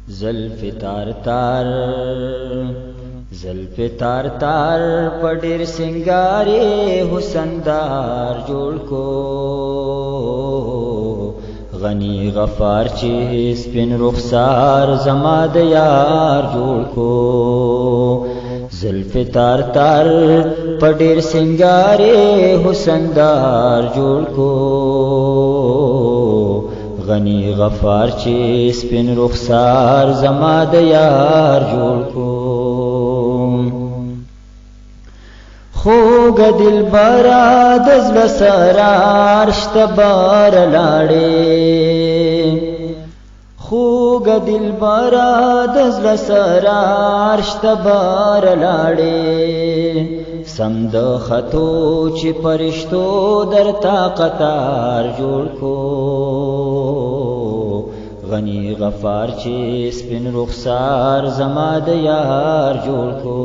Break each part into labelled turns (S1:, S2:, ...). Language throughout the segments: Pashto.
S1: زلف تار تار زلف تار تار پډیر سنگارې حسندار جوړ کو غنی غفار چې سپین رخسار زما د یار جوړ کو زلف تار تار پډیر سنگارې حسندار جوړ کو غنی غفار چې سپین رخسار زما د یار جوړ کو خوګ دل براد زل سرار شتبار لاړې خوګ دل براد زل سرار شتبار لاړې سمد خطو چې پرشتو در تا قطار جوړ کو غنی غفار چې سپین رخسار زما د یار جوړ کو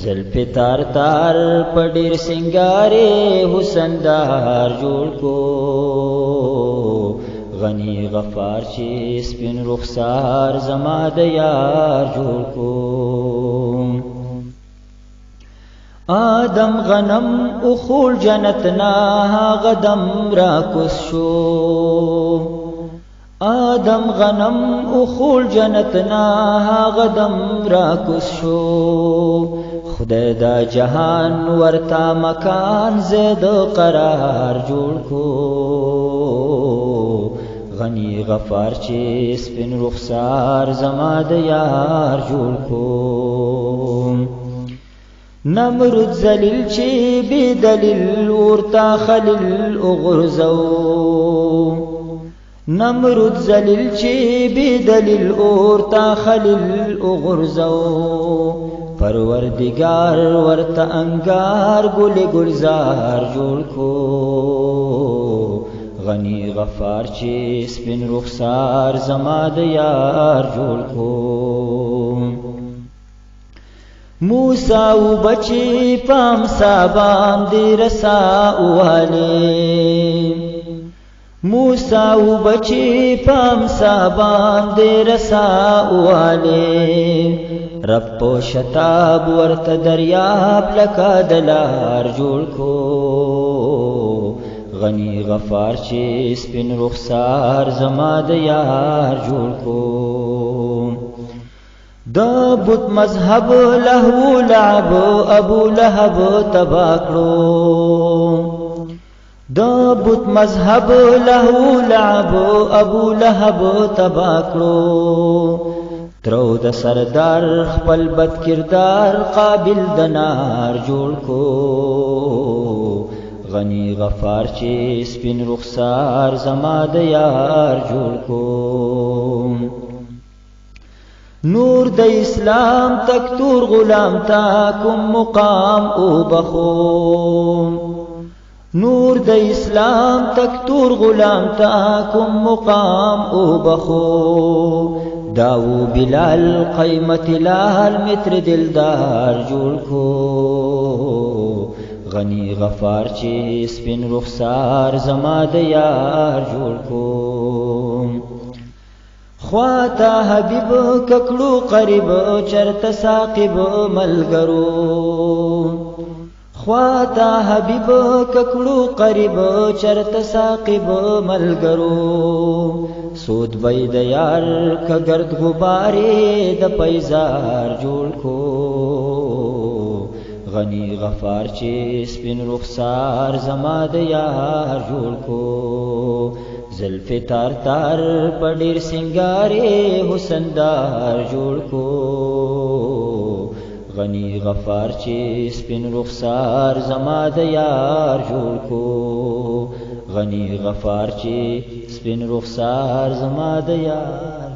S1: زلف تار تار پډیر سنگارې حسندار جوړ کو غنی غفار چې سپین رخسار زما د یار جوړ کو آدم غنم اخول جنتنا غدم را کوس شو آدم غنم اخول جنتنا غدم را کوس شو خدای دا جهان ورتا مکان زید قرار جوړ کو غنی غفار چې سپین رخسار زما د یار جوړ کو نمرود ذلیل چې بی دلیل ورتا خلیل اغرزو نمرود ذلیل چې بی دلیل ورتا خلیل اغرزو پروردگار ورتا انگار گل گلزار جوړ کو غنی غفار چې سپین رخسار زما د یار جوړ کو موسی و بچی پام سابام دی رسا والی موسی و بچی پام سابام دی رسا والی رب پو شتاب ورت دریاب لکا دلار جوړ کو غنی غفار چې سپین رخسار زما د یار جوړ کو دا بت مذهب لهو لعب ابو لهب تباکړو دا بت مذهب لهو لعب ابو لهب تباکړو ترو د سردار خپل بد کردار قابل د نار جوړ کو غنی غفار چې سپین رخسار زما د یار جوړ کو نور د اسلام تک تور غلام تا کوم مقام او بخو نور د اسلام تک تور غلام تا کوم مقام او بخو داو بلال قیمت لال متر دلدار جوړ کو غنی غفار چې سپین رخسار زما د یار جوړ کو خواتا حبیب ککړو قریب چرته ساقب ملګرو خواتا حبیب ککړو قریب چرته ساقب ملګرو سود بيد یار کګرد غبارې د پیزار جوړ کو غنی غفار چې سپین رخسار زما د یار جوړ کو زلف تار تار پډیر سنگارې حسندار جوړ کو غنی غفار چې سپین رخسار زما د یار جوړ کو غنی غفار چې سپین رخسار زما د یار